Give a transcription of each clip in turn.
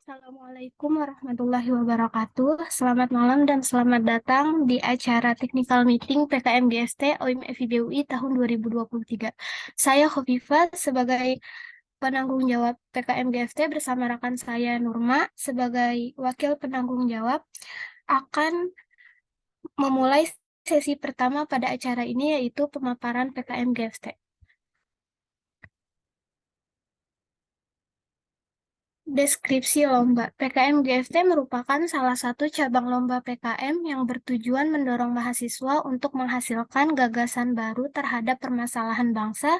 Assalamualaikum warahmatullahi wabarakatuh. Selamat malam dan selamat datang di acara Technical Meeting PKM GST OIM FIBUI tahun 2023. Saya Khofifa sebagai penanggung jawab PKM GST bersama rekan saya Nurma sebagai wakil penanggung jawab akan memulai sesi pertama pada acara ini yaitu pemaparan PKM GST. Deskripsi lomba. PKM GFT merupakan salah satu cabang lomba PKM yang bertujuan mendorong mahasiswa untuk menghasilkan gagasan baru terhadap permasalahan bangsa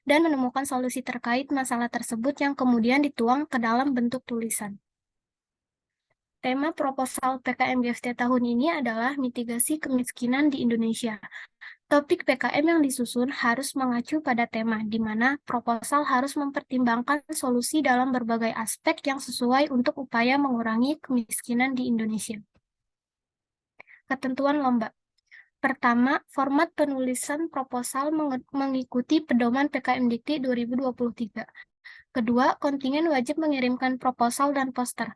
dan menemukan solusi terkait masalah tersebut yang kemudian dituang ke dalam bentuk tulisan. Tema proposal PKM GFT tahun ini adalah mitigasi kemiskinan di Indonesia. Topik PKM yang disusun harus mengacu pada tema, di mana proposal harus mempertimbangkan solusi dalam berbagai aspek yang sesuai untuk upaya mengurangi kemiskinan di Indonesia. Ketentuan lomba. Pertama, format penulisan proposal mengikuti pedoman PKM Dikti 2023. Kedua, kontingen wajib mengirimkan proposal dan poster.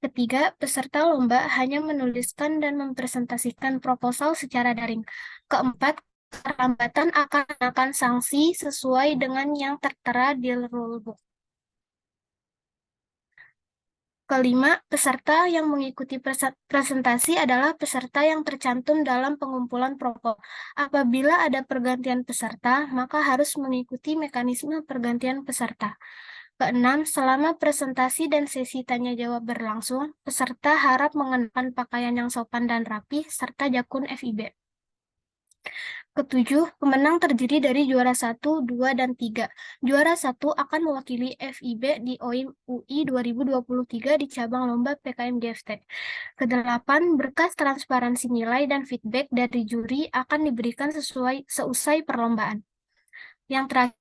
Ketiga, peserta lomba hanya menuliskan dan mempresentasikan proposal secara daring. Keempat, keterlambatan akan sanksi sesuai dengan yang tertera di rulebook. Kelima, peserta yang mengikuti presentasi adalah peserta yang tercantum dalam pengumpulan proposal. Apabila ada pergantian peserta, maka harus mengikuti mekanisme pergantian peserta. Keenam, selama presentasi dan sesi tanya-jawab berlangsung, peserta harap mengenakan pakaian yang sopan dan rapi, serta jakun FIB. Ketujuh, pemenang terdiri dari juara 1, 2, dan 3. Juara 1 akan mewakili FIB di OIM UI 2023 di cabang lomba PKM GFT. Kedelapan, berkas transparansi nilai dan feedback dari juri akan diberikan seusai perlombaan. Yang terakhir,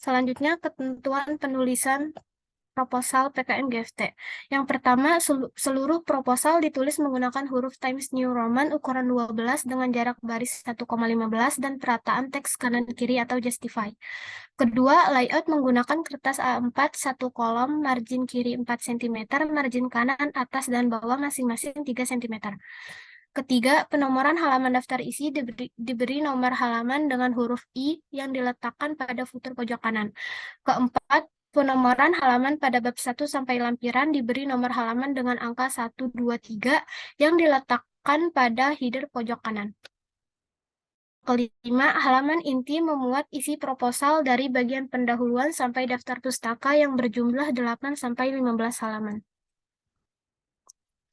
selanjutnya ketentuan penulisan proposal PKM GFT. Yang pertama, seluruh proposal ditulis menggunakan huruf Times New Roman ukuran 12 dengan jarak baris 1,15 dan perataan teks kanan kiri atau justify. Kedua, layout menggunakan kertas A4 1 kolom, margin kiri 4 cm, margin kanan atas dan bawah masing-masing 3 cm. Ketiga, penomoran halaman daftar isi diberi nomor halaman dengan huruf I yang diletakkan pada footer pojok kanan. Keempat, penomoran halaman pada bab 1 sampai lampiran diberi nomor halaman dengan angka 1, 2, 3 yang diletakkan pada header pojok kanan. Kelima, halaman inti memuat isi proposal dari bagian pendahuluan sampai daftar pustaka yang berjumlah 8 sampai 15 halaman.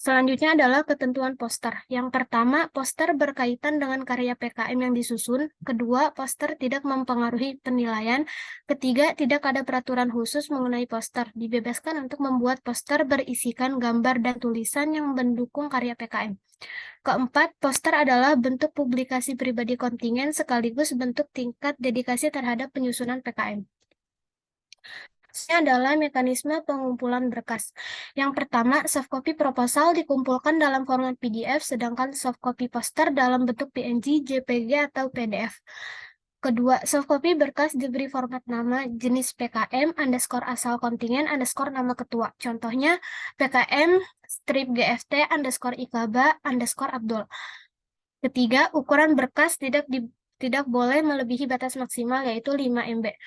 Selanjutnya adalah ketentuan poster. Yang pertama, poster berkaitan dengan karya PKM yang disusun. Kedua, poster tidak mempengaruhi penilaian. Ketiga, tidak ada peraturan khusus mengenai poster. Dibebaskan untuk membuat poster berisikan gambar dan tulisan yang mendukung karya PKM. Keempat, poster adalah bentuk publikasi pribadi kontingen sekaligus bentuk tingkat dedikasi terhadap penyusunan PKM. Ini adalah mekanisme pengumpulan berkas. Yang pertama, soft copy proposal dikumpulkan dalam format PDF, sedangkan soft copy poster dalam bentuk PNG, JPG, atau PDF. Kedua, soft copy berkas diberi format nama jenis PKM, underscore asal kontingen, underscore nama ketua. Contohnya, PKM strip GFT, underscore Ikaba, underscore Abdul. Ketiga, ukuran berkas tidak boleh melebihi batas maksimal yaitu 5 MB.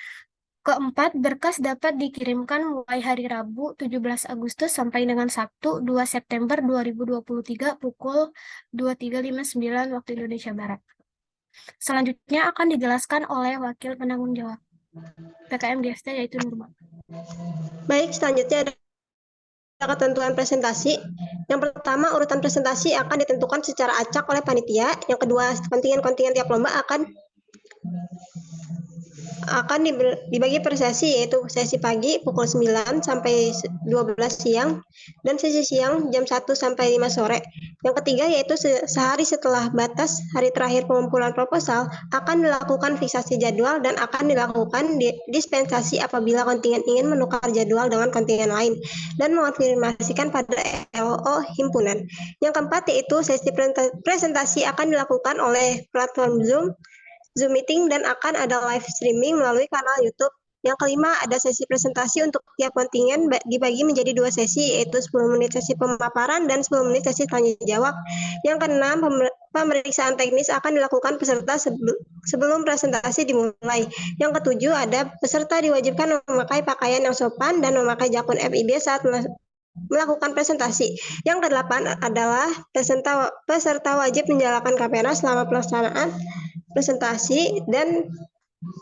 Keempat, berkas dapat dikirimkan mulai hari Rabu 17 Agustus sampai dengan Sabtu 2 September 2023 pukul 23.59 waktu Indonesia Barat. Selanjutnya akan dijelaskan oleh Wakil Penanggung Jawab PKM GFT yaitu Nurma. Baik, selanjutnya ada ketentuan presentasi. Yang pertama, urutan presentasi akan ditentukan secara acak oleh panitia. Yang kedua, kontingen-kontingen tiap lomba akan dibagi per sesi, yaitu sesi pagi pukul 9 sampai 12 siang dan sesi siang jam 1 sampai 5 sore. Yang ketiga yaitu sehari setelah batas hari terakhir pengumpulan proposal akan dilakukan fiksasi jadwal dan akan dilakukan dispensasi apabila kontingen ingin menukar jadwal dengan kontingen lain dan mengonfirmasikan pada LO himpunan. Yang keempat yaitu sesi presentasi akan dilakukan oleh platform Zoom meeting dan akan ada live streaming melalui kanal YouTube. Yang kelima, ada sesi presentasi untuk tiap kontingen dibagi menjadi 2 sesi, yaitu 10 menit sesi pemaparan dan 10 menit sesi tanya jawab. Yang keenam, pemeriksaan teknis akan dilakukan peserta sebelum presentasi dimulai. Yang ketujuh, ada peserta diwajibkan memakai pakaian yang sopan dan memakai jakun FIB saat melakukan presentasi. Yang kedelapan adalah peserta wajib menyalakan kamera selama pelaksanaan presentasi dan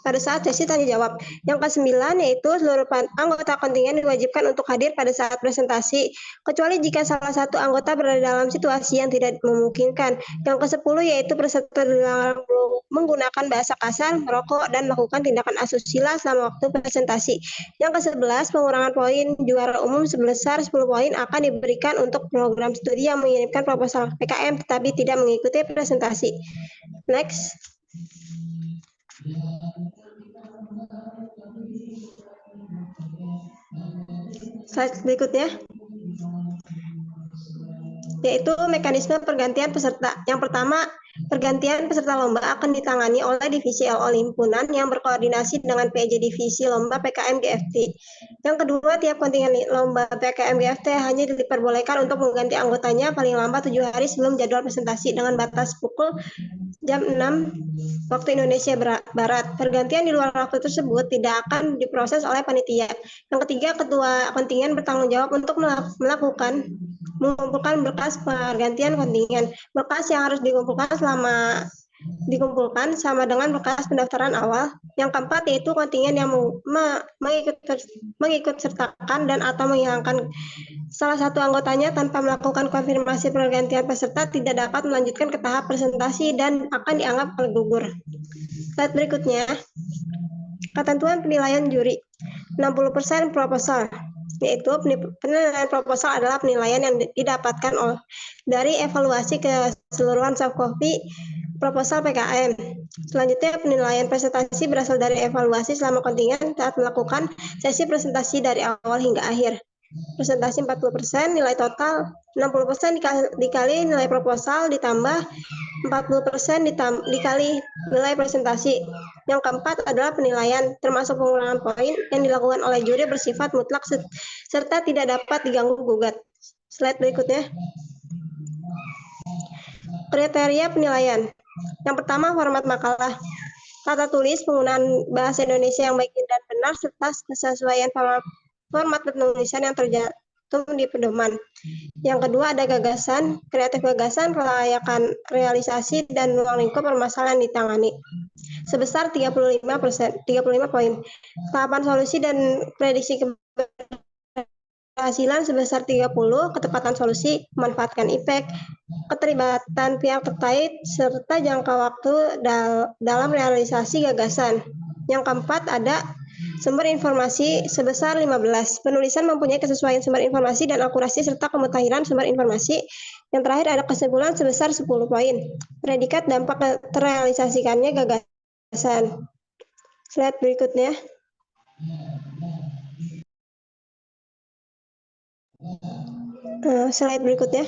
pada saat sesi tanya jawab. Yang kesembilan yaitu seluruh anggota kontingen diwajibkan untuk hadir pada saat presentasi, kecuali jika salah satu anggota berada dalam situasi yang tidak memungkinkan. Yang kesepuluh yaitu peserta dilarang menggunakan bahasa kasar, merokok, dan melakukan tindakan asusila selama waktu presentasi. Yang kesebelas, pengurangan poin juara umum sebesar 10 poin akan diberikan untuk program studi yang mengirimkan proposal PKM tetapi tidak mengikuti presentasi. Next. Slide berikutnya yaitu mekanisme pergantian peserta. Yang pertama, pergantian peserta lomba akan ditangani oleh divisi LO himpunan yang berkoordinasi dengan PJ divisi lomba PKM GFT. Yang kedua, tiap kontingen lomba PKM GFT hanya diperbolehkan untuk mengganti anggotanya paling lambat 7 hari sebelum jadwal presentasi dengan batas pukul jam 6 waktu Indonesia Barat. Pergantian di luar waktu tersebut tidak akan diproses oleh panitia. Yang ketiga, ketua kontingen bertanggung jawab untuk mengumpulkan berkas pergantian kontingen. Berkas yang harus dikumpulkan sama dengan berkas pendaftaran awal. Yang keempat yaitu kontingen yang mengikut sertakan dan atau menghilangkan salah satu anggotanya tanpa melakukan konfirmasi pergantian peserta tidak dapat melanjutkan ke tahap presentasi dan akan dianggap gugur. Slide berikutnya, ketentuan penilaian juri. 60% proposal, yaitu penilaian proposal adalah penilaian yang didapatkan dari evaluasi keseluruhan soft copy proposal PKM. Selanjutnya, penilaian presentasi berasal dari evaluasi selama kontingen saat melakukan sesi presentasi dari awal hingga akhir. Presentasi 40%, nilai total 60% dikali nilai proposal ditambah 40% dikali nilai presentasi. Yang keempat adalah penilaian termasuk pengurangan poin yang dilakukan oleh juri bersifat mutlak serta tidak dapat diganggu gugat. Slide berikutnya. Kriteria penilaian. Yang pertama, format makalah. Tata tulis, penggunaan bahasa Indonesia yang baik dan benar, serta kesesuaian format penulisan yang tercantum di pedoman. Yang kedua ada gagasan, kreatif gagasan, kelayakan realisasi, dan ruang lingkup permasalahan ditangani. Sebesar 35 poin. Tahapan solusi dan prediksi keberhasilan sebesar 30, ketepatan solusi, memanfaatkan IPEK, keterlibatan pihak terkait, serta jangka waktu dalam realisasi gagasan. Yang keempat ada sumber informasi sebesar 15. Penulisan mempunyai kesesuaian sumber informasi dan akurasi serta kemutahiran sumber informasi. Yang terakhir ada kesimpulan sebesar 10 poin. Predikat dampak terrealisasikannya gagasan. Slide berikutnya. Slide berikutnya.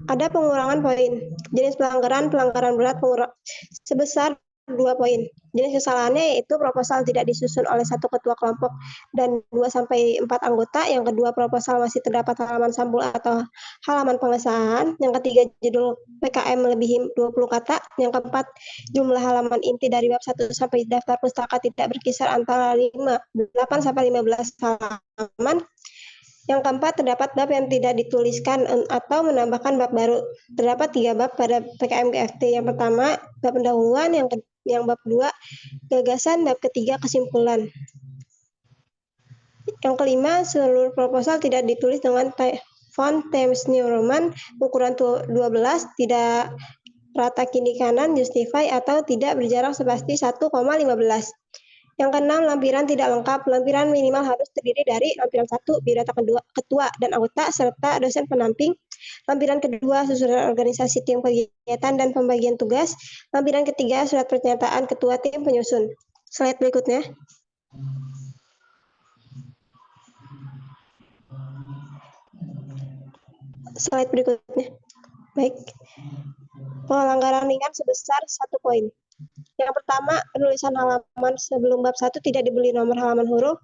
Ada pengurangan poin. Jenis pelanggaran berat sebesar 2 poin. Jenis kesalahannya yaitu proposal tidak disusun oleh satu ketua kelompok dan 2 sampai 4 anggota. Yang kedua, proposal masih terdapat halaman sampul atau halaman pengesahan. Yang ketiga, judul PKM melebihi 20 kata. Yang keempat, jumlah halaman inti dari bab 1 sampai daftar pustaka tidak berkisar antara 8 sampai 15 halaman. Yang keempat, terdapat bab yang tidak dituliskan atau menambahkan bab baru. Terdapat 3 bab pada PKM GFT. Yang pertama, bab pendahuluan, yang bab 2, gagasan, bab ketiga, kesimpulan. Yang kelima, seluruh proposal tidak ditulis dengan font Times New Roman ukuran 12, tidak rata kiri kanan, justify, atau tidak berjarak sepasti 1,15. Yang keenam, lampiran tidak lengkap. Lampiran minimal harus terdiri dari lampiran 1, biodata ketua dan anggota, serta dosen pendamping. Lampiran kedua, susunan organisasi tim kegiatan dan pembagian tugas. Lampiran ketiga, surat pernyataan ketua tim penyusun. Slide berikutnya. Slide berikutnya. Baik. Pelanggaran ringan sebesar 1 poin. Yang pertama, penulisan halaman sebelum bab 1 tidak diberi nomor halaman huruf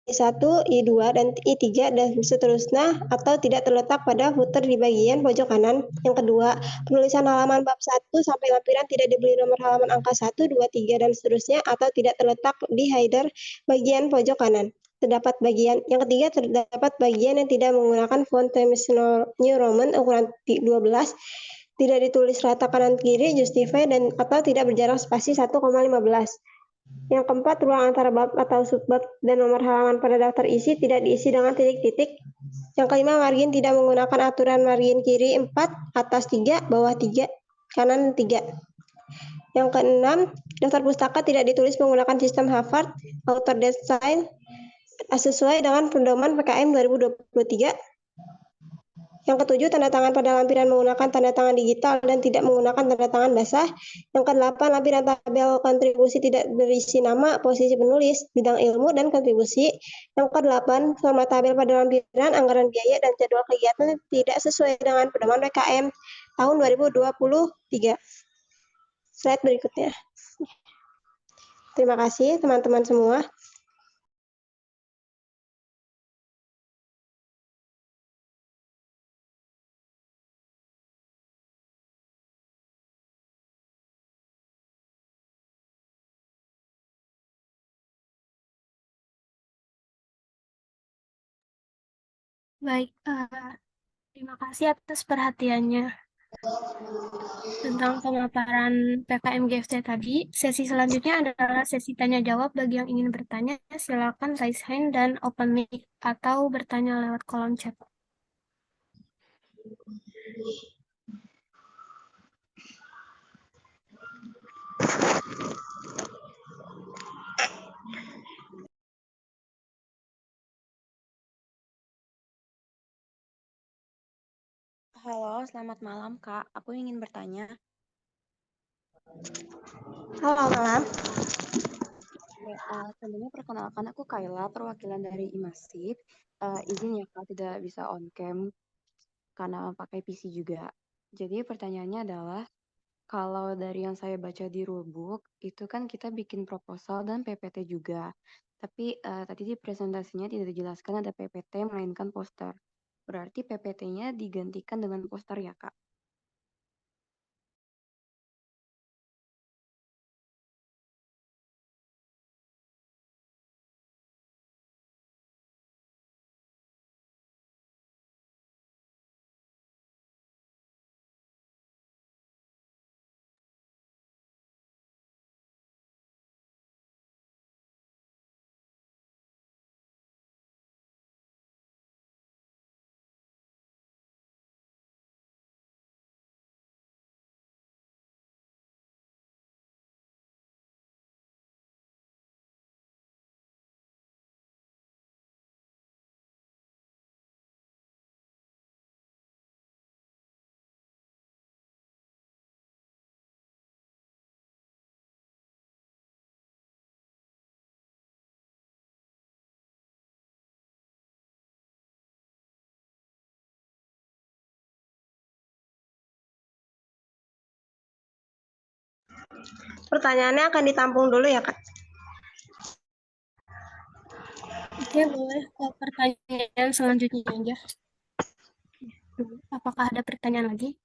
I1, I2, dan I3, dan seterusnya, atau tidak terletak pada footer di bagian pojok kanan. Yang kedua, penulisan halaman bab 1 sampai lampiran tidak diberi nomor halaman angka 1, 2, 3, dan seterusnya, atau tidak terletak di header bagian pojok kanan. Terdapat bagian. Yang ketiga, terdapat bagian yang tidak menggunakan font Times New Roman ukuran 12, tidak ditulis rata kanan kiri, justify, dan atau tidak berjarak spasi 1,15. Yang keempat, ruang antara bab atau subbab dan nomor halaman pada daftar isi tidak diisi dengan titik-titik. Yang kelima, margin tidak menggunakan aturan margin kiri 4, atas 3, bawah 3, kanan 3. Yang keenam, daftar pustaka tidak ditulis menggunakan sistem Harvard Author Design sesuai dengan pedoman PKM 2023. Yang ketujuh, tanda tangan pada lampiran menggunakan tanda tangan digital dan tidak menggunakan tanda tangan basah. Yang kedelapan, lampiran tabel kontribusi tidak berisi nama, posisi penulis, bidang ilmu, dan kontribusi. Yang kedelapan, format tabel pada lampiran, anggaran biaya, dan jadwal kegiatan tidak sesuai dengan pedoman PKM tahun 2023. Slide berikutnya. Terima kasih teman-teman semua. Baik, terima kasih atas perhatiannya tentang pemaparan PKM GFT tadi. Sesi selanjutnya adalah sesi tanya jawab. Bagi yang ingin bertanya, silakan raise hand dan open mic atau bertanya lewat kolom chat. Halo, selamat malam Kak. Aku ingin bertanya. Halo, malam. Sebelumnya perkenalkan aku Kayla, perwakilan dari IMASIP. Izin ya Kak, tidak bisa on cam karena pakai PC juga. Jadi pertanyaannya adalah, kalau dari yang saya baca di rulebook, itu kan kita bikin proposal dan PPT juga. Tapi tadi di presentasinya tidak dijelaskan ada PPT melainkan poster. Berarti PPT-nya digantikan dengan poster ya Kak? Pertanyaannya akan ditampung dulu ya, Kak. Oke, boleh ke pertanyaan selanjutnya aja. Apakah ada pertanyaan lagi?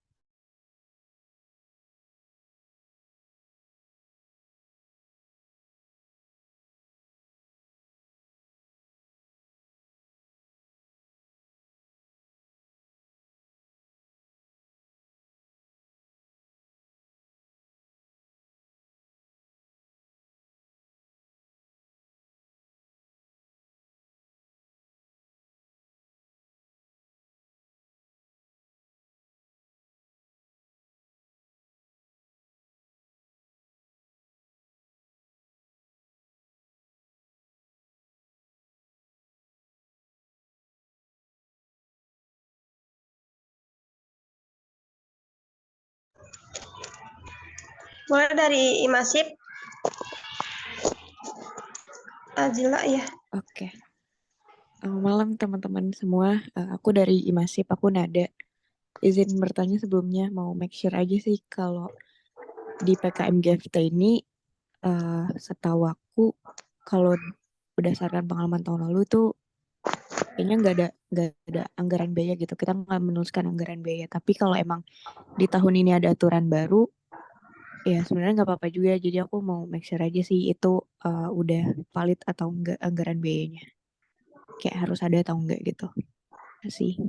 Mulai dari Imasip, Azila ya. Oke. Malam teman-teman semua. Aku dari Imasip, aku Nada. Izin bertanya sebelumnya, mau make sure aja sih kalau di PKM GFT ini, setahu aku, kalau berdasarkan pengalaman tahun lalu tuh kayaknya nggak ada anggaran biaya gitu. Kita nggak menuliskan anggaran biaya. Tapi kalau emang di tahun ini ada aturan baru, ya sebenarnya nggak apa-apa juga. Jadi aku mau make sure aja sih itu udah valid atau enggak anggaran biayanya. Kayak harus ada atau enggak gitu. Sih.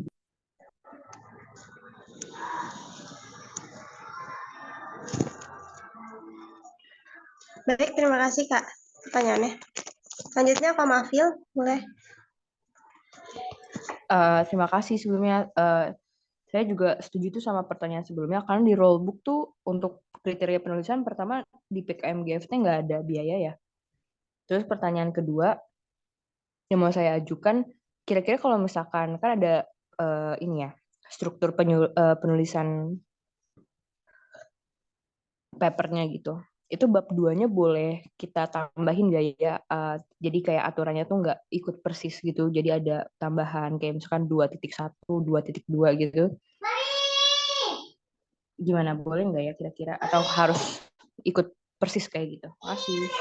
Baik, terima kasih Kak pertanyaannya. Selanjutnya Kak Mafil, boleh. Terima kasih sebelumnya. Saya juga setuju tuh sama pertanyaan sebelumnya, karena di rollbook tuh untuk kriteria penulisan pertama di PKM GFT nggak ada biaya ya. Terus pertanyaan kedua yang mau saya ajukan, kira-kira kalau misalkan kan ada ini ya, struktur penulisan papernya gitu. Itu bab 2-nya boleh kita tambahin nggak ya? Jadi kayak aturannya tuh nggak ikut persis gitu. Jadi ada tambahan kayak misalkan 2.1, 2.2 gitu. Gimana, boleh nggak ya kira-kira? Atau harus ikut persis kayak gitu? Makasih.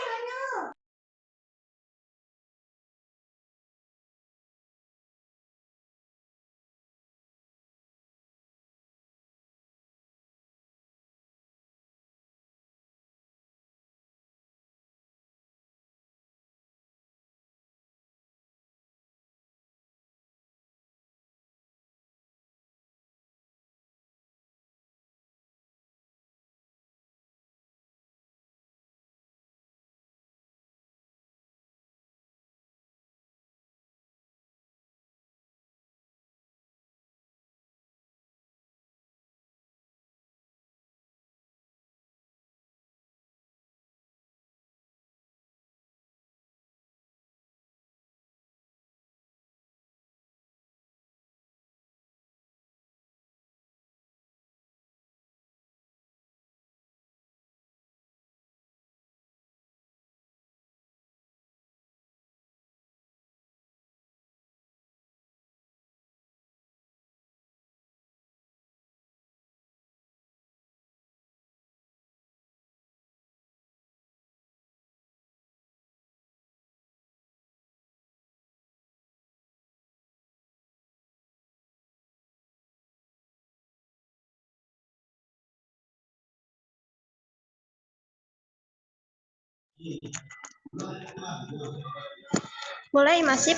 Mulai Imasip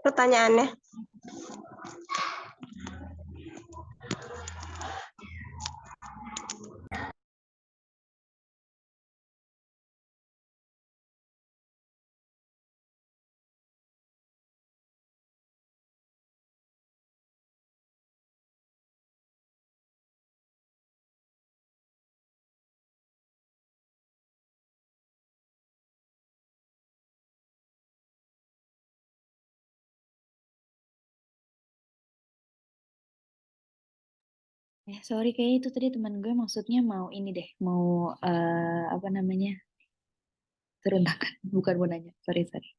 pertanyaannya. Sorry, kayaknya itu tadi teman gue maksudnya mau ini deh, mau apa namanya, turun tangan, bukan mau nanya. Sorry, sorry.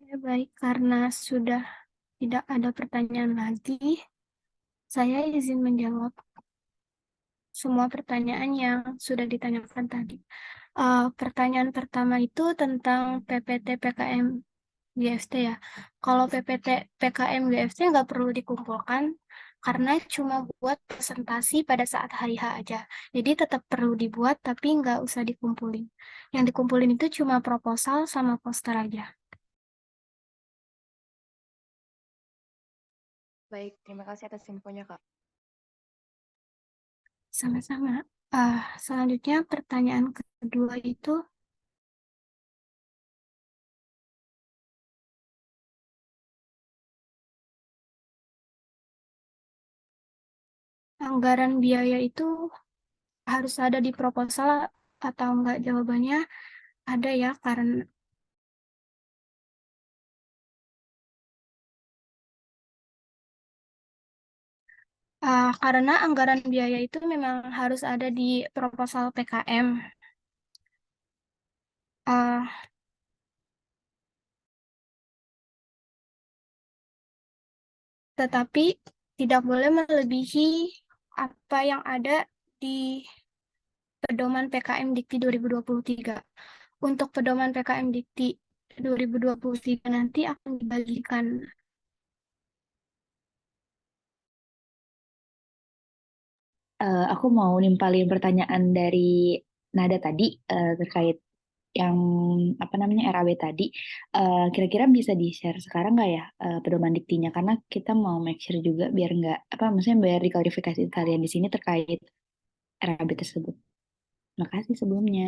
Ya, baik, karena sudah tidak ada pertanyaan lagi, saya izin menjawab semua pertanyaan yang sudah ditanyakan tadi. Pertanyaan pertama itu tentang PPT PKM GFT ya. Kalau PPT PKM GFT nggak perlu dikumpulkan karena cuma buat presentasi pada saat hari H aja. Jadi tetap perlu dibuat tapi nggak usah dikumpulin. Yang dikumpulin itu cuma proposal sama poster aja. Baik, terima kasih atas infonya, Kak. Sama-sama. Selanjutnya pertanyaan kedua itu anggaran biaya itu harus ada di proposal atau enggak? Jawabannya ada ya, karena anggaran biaya itu memang harus ada di proposal PKM. Ah, tetapi tidak boleh melebihi apa yang ada di pedoman PKM Dikti 2023. Untuk pedoman PKM Dikti 2023 nanti akan dibagikan. Aku mau nimpalin pertanyaan dari Nada tadi terkait yang apa namanya RAB tadi. Kira-kira bisa di-share sekarang nggak ya pedoman diktinya? Karena kita mau make sure juga biar nggak apa maksudnya biar diklarifikasi kalian di sini terkait RAB tersebut. Makasih sebelumnya.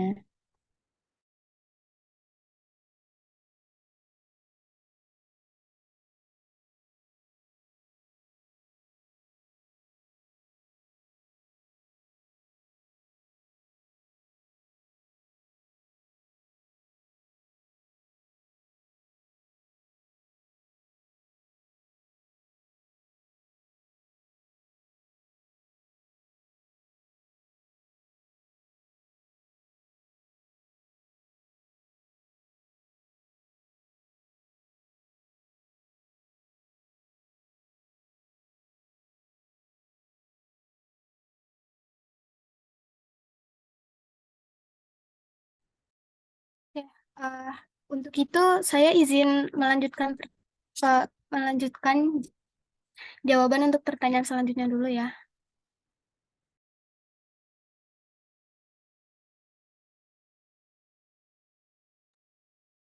Ya, untuk itu saya izin melanjutkan melanjutkan jawaban untuk pertanyaan selanjutnya dulu ya.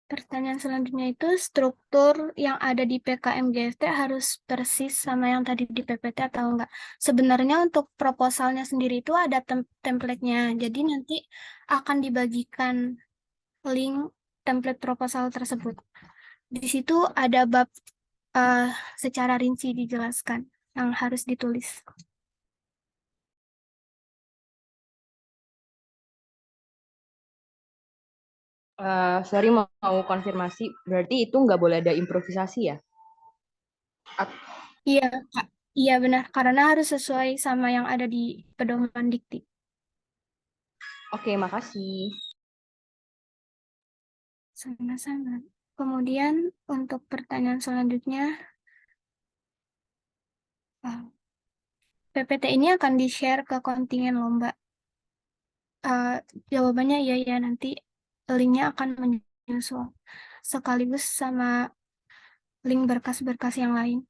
Pertanyaan selanjutnya itu struktur yang ada di PKM GFT harus persis sama yang tadi di PPT atau enggak. Sebenarnya untuk proposalnya sendiri itu ada template-nya. Jadi nanti akan dibagikan link template proposal tersebut. Di situ ada bab eh, secara rinci dijelaskan yang harus ditulis. Sorry mau konfirmasi, berarti itu nggak boleh ada improvisasi ya? Iya, Kak. Iya benar, karena harus sesuai sama yang ada di pedoman dikti. Oke, makasih. Sama-sama. Kemudian untuk pertanyaan selanjutnya, PPT ini akan di-share ke kontingen lomba. Jawabannya iya ya, nanti linknya akan menyusul sekaligus sama link berkas-berkas yang lain.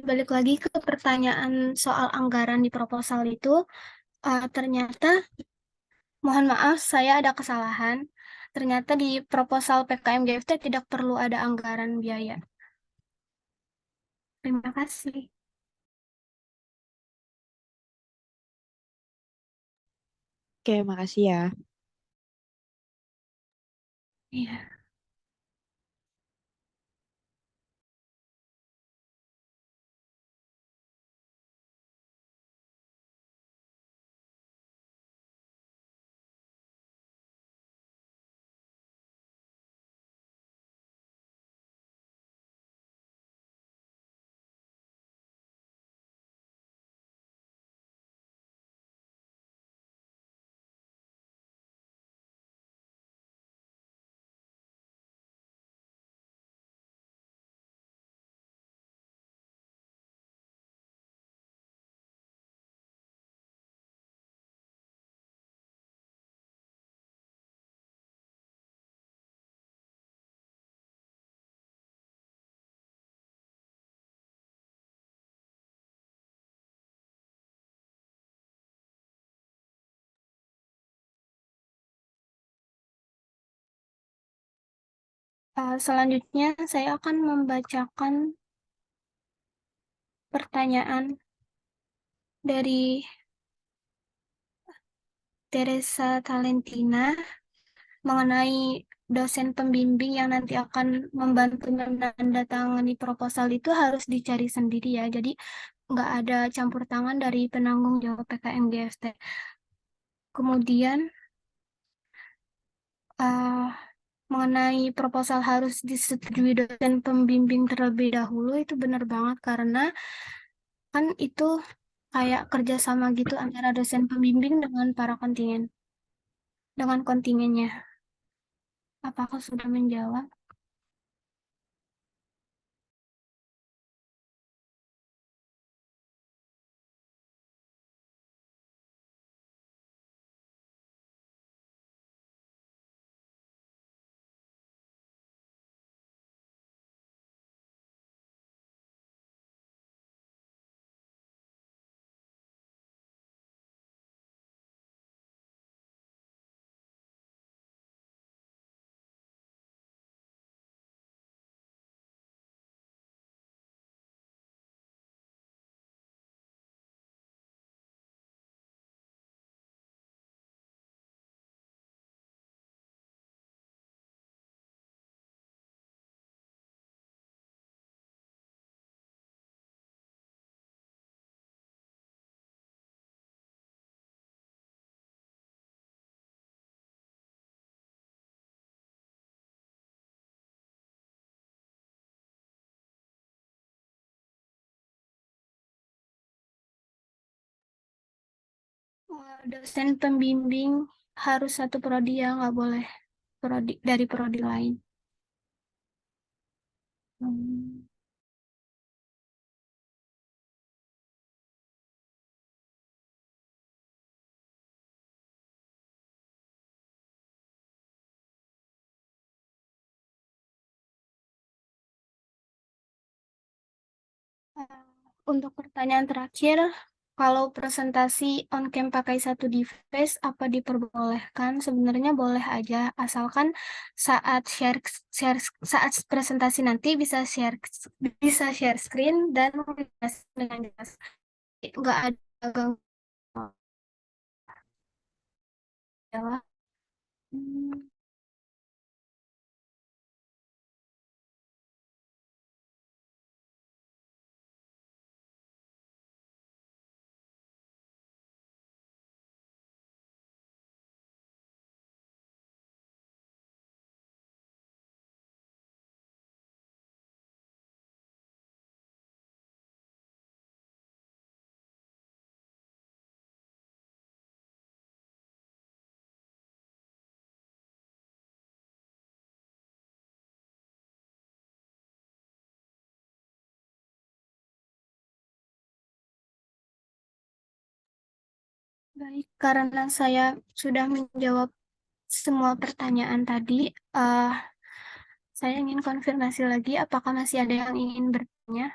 Balik lagi ke pertanyaan soal anggaran di proposal itu, ternyata mohon maaf saya ada kesalahan. Ternyata di proposal PKM GFT tidak perlu ada anggaran biaya. Terima kasih. Oke, makasih ya. Iya. Selanjutnya saya akan membacakan pertanyaan dari Teresa Talentina mengenai dosen pembimbing yang nanti akan membantu menandatangani proposal itu harus dicari sendiri ya. Jadi nggak ada campur tangan dari penanggung jawab PKM GFT. Kemudian eh, mengenai proposal harus disetujui dosen pembimbing terlebih dahulu itu benar banget karena kan itu kayak kerjasama gitu antara dosen pembimbing dengan para kontingen, dengan kontingennya. Apakah sudah menjawab? Dosen pembimbing harus satu prodi ya, nggak boleh prodi dari prodi lain. Hmm. Eh, Untuk pertanyaan terakhir, kalau presentasi on-cam pakai satu device, apa diperbolehkan? Sebenarnya boleh aja, asalkan saat saat presentasi nanti bisa share screen dan dengan jelas. Nggak ada gangguan. Hmm. Baik, karena saya sudah menjawab semua pertanyaan tadi, eh, saya ingin konfirmasi lagi, apakah masih ada yang ingin bertanya?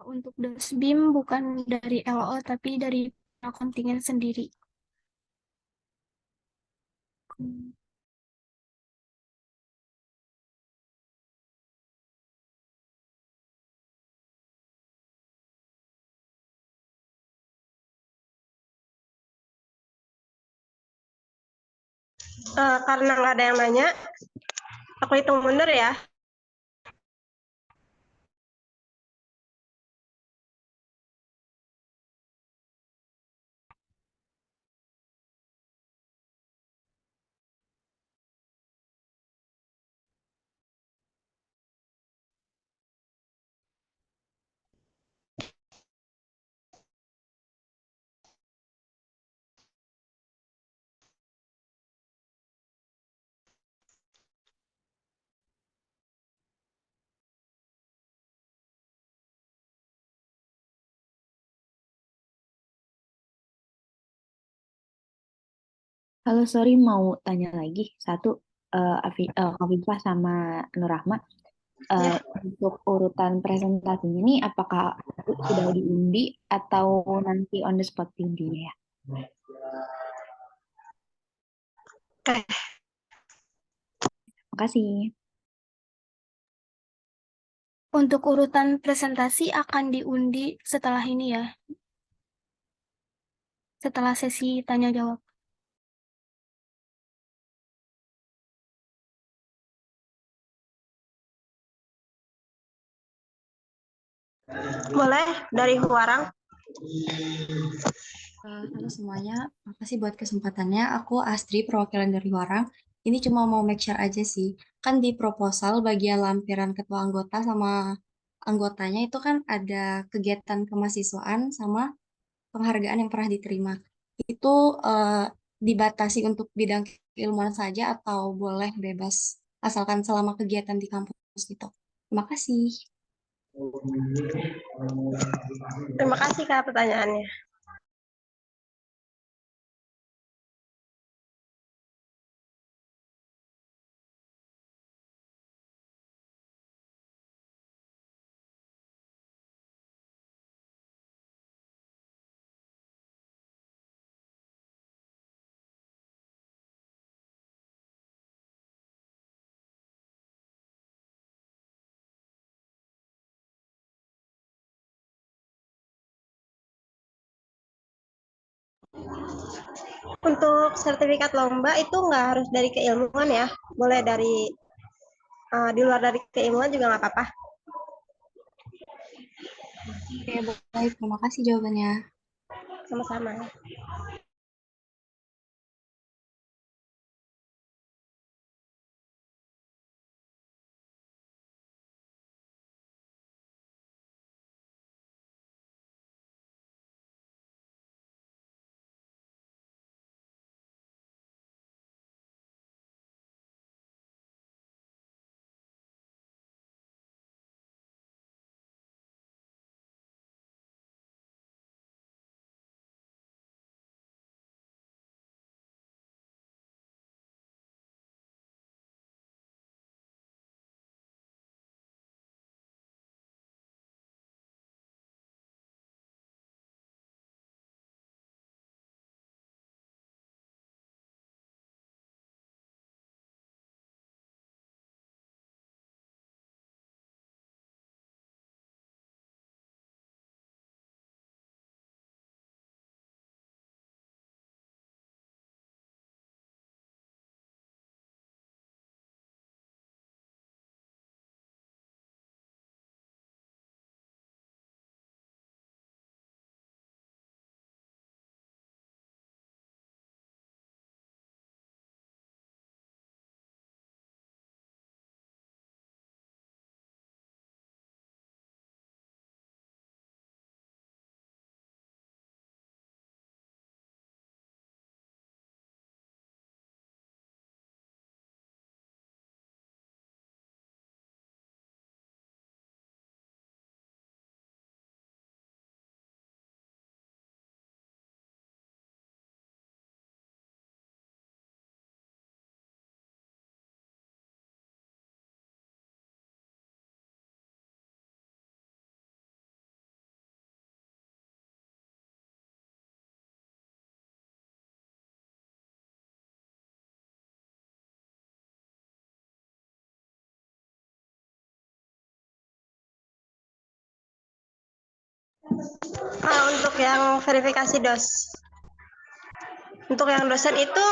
Untuk DOSBIM bukan dari LO tapi dari kontingen sendiri. Karena nggak ada yang nanya, aku hitung mundur ya. Halo, sorry mau tanya lagi satu, Kofifah sama Nurahma. Ya. Untuk urutan presentasinya nih, apakah sudah diundi atau nanti on the spot diundinya ya? Oke. Makasih. Untuk urutan presentasi akan diundi setelah ini ya, setelah sesi tanya jawab. Boleh dari Huarang. Halo semuanya, makasih buat kesempatannya. Aku Astri, perwakilan dari Warang. Ini cuma mau make sure aja sih. Kan di proposal bagian lampiran ketua anggota sama anggotanya itu kan ada kegiatan kemahasiswaan sama penghargaan yang pernah diterima. Itu dibatasi untuk bidang keilmuan saja atau boleh bebas asalkan selama kegiatan di kampus gitu. Terima kasih. Terima kasih Kak pertanyaannya. Untuk sertifikat lomba itu nggak harus dari keilmuan ya, boleh dari di luar dari keilmuan juga nggak apa-apa. Oke, baik. Terima kasih jawabannya. Sama-sama. Untuk yang verifikasi untuk yang dosen itu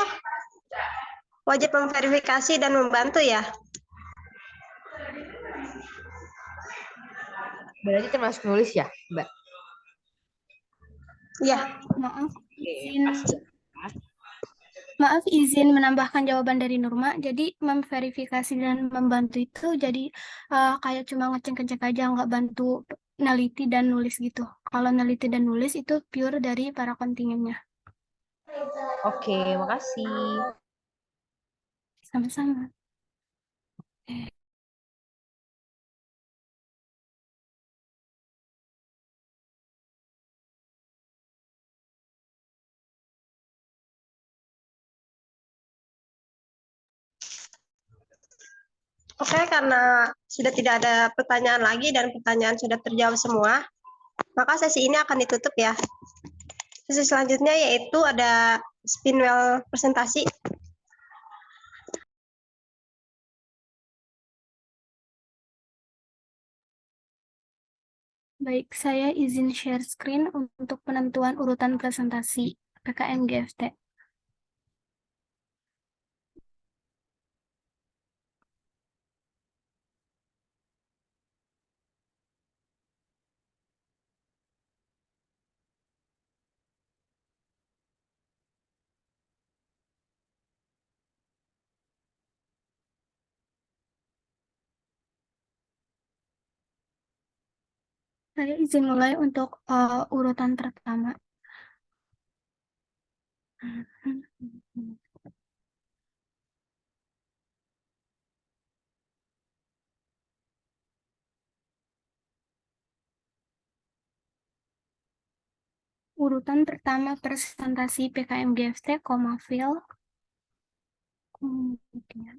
wajib memverifikasi dan membantu ya. Berarti termasuk nulis ya, Mbak? Ya, Maaf, Oke, izin pas ya. Maaf, izin menambahkan jawaban dari Nurma. Jadi memverifikasi dan membantu itu jadi kayak cuma ngecek-ngecek aja, nggak bantu neliti dan nulis gitu. Kalau neliti dan nulis itu pure dari para kontingennya. Oke, makasih. Sama-sama. oke, karena sudah tidak ada pertanyaan lagi dan pertanyaan sudah terjawab semua, maka sesi ini akan ditutup ya. Sesi selanjutnya yaitu ada spinwheel presentasi. Baik, saya izin share screen untuk penentuan urutan presentasi PKM GFT. Saya izin mulai untuk urutan pertama. Urutan pertama presentasi PKM GFT, file. Kemudian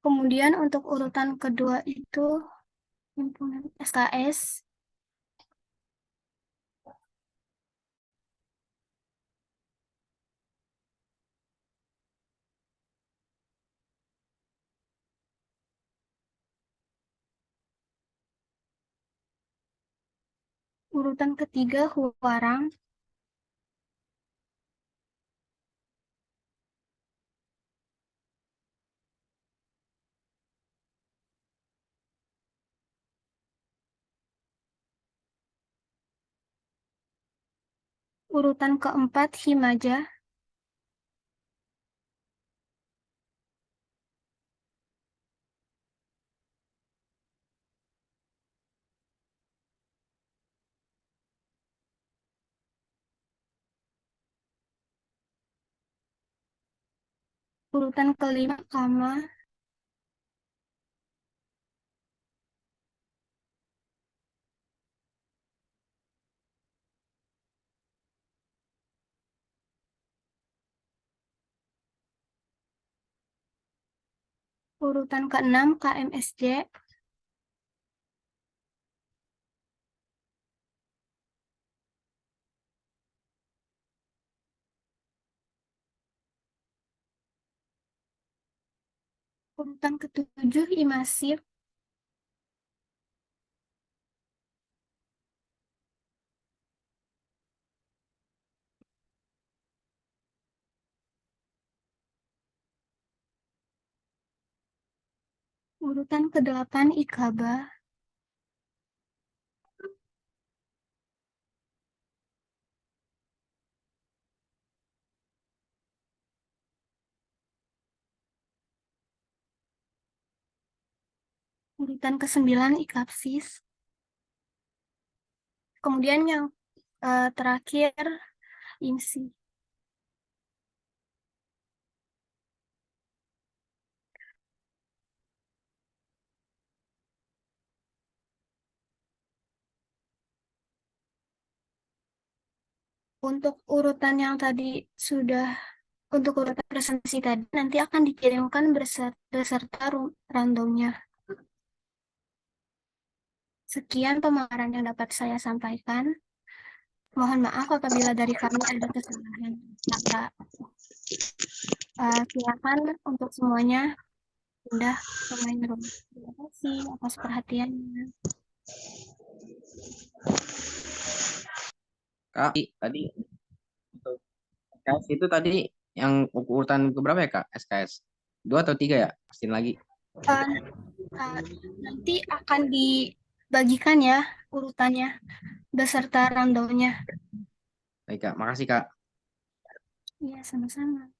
Kemudian untuk urutan kedua itu himpunan SKS. Urutan ketiga Huarang. Urutan keempat Himaja. Urutan kelima Kama. Urutan keenam KMSJ. Urutan ketujuh Imasif. Urutan kedelapan Ikaba. Urutan ke-9 Ikapsis. Kemudian yang terakhir IMSI. Untuk urutan yang tadi untuk urutan presentasi tadi nanti akan dikirimkan beserta randomnya. Sekian pemaparan yang dapat saya sampaikan. Mohon maaf apabila dari kami ada kesalahan. Kata, silakan untuk semuanya pindah ke main room. Terima kasih atas perhatiannya. Kak, tadi untuk SKS itu tadi yang urutan keberapa ya Kak? SKS 2 atau 3 ya? Pastiin lagi. Nanti akan dibagikan ya urutannya beserta rundown-nya. Baik Kak, makasih Kak. Iya, sama-sama.